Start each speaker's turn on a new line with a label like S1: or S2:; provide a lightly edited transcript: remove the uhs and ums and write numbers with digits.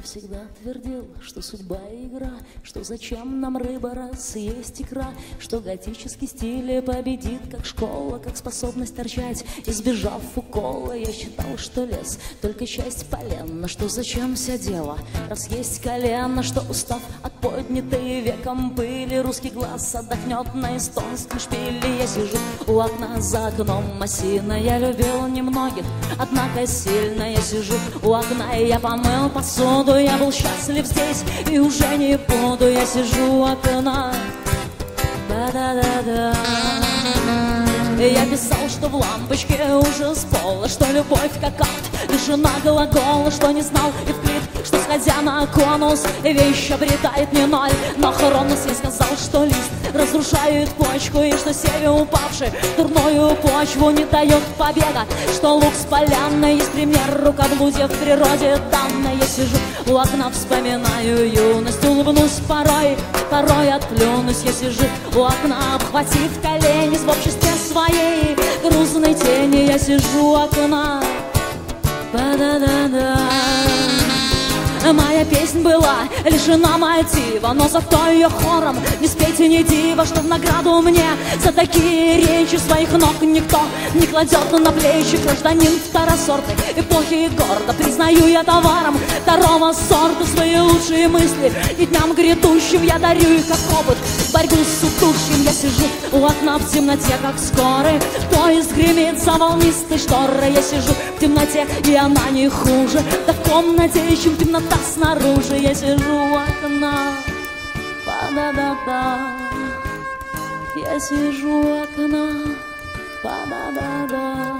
S1: Я всегда твердил, что судьба игра, что зачем нам рыба, раз есть икра, что готический стиль победит, как школа, как способность торчать, избежав укола. Я считал, что лес только часть полена, что зачем вся дело, раз есть колено, что устав от поднятой веком пыли, русский глаз отдохнет на эстонском шпиле. Я сижу у окна, за окном осина, я любил немногих, однако сильно. Я сижу у окна, и я помыл посуду, я был счастлив здесь и уже не буду. Я сижу у окна, да-да-да-да. Я писал, что в лампочке уже с пола, что любовь как акт лишена глагола, что не знал Евклид, что сходя на конус вещь обретает не ноль, но Хронос. Я сказал, что лист разрушает почку, и что север упавший дурную почву не дает побега, что лук с поляной есть пример рукоблудия в природе данной. Я сижу у окна, вспоминаю юность, улыбнусь порой, порой отплюнусь. Я сижу у окна, обхватив колени, в обществе своей грузной тени. Я сижу у окна, ба-да-да-да. Моя песнь была лишена мотива, но зато ее хором не спейте, не диво, что в награду мне за такие речи своих ног никто не кладет на плечи. Гражданин второсортной эпохи, гордо признаю я товаром второго сорта свои лучшие мысли, и дням грядущим я дарю их как опыт, борьбу с удушьем. Я сижу у окна в темноте, как скорый поезд гремит за волнистой шторой. Я сижу в темноте, и она не хуже, да в комнате, чем темнота снаружи. Я сижу у окна, па-да-да-да. Я сижу у окна, па-да-да-да.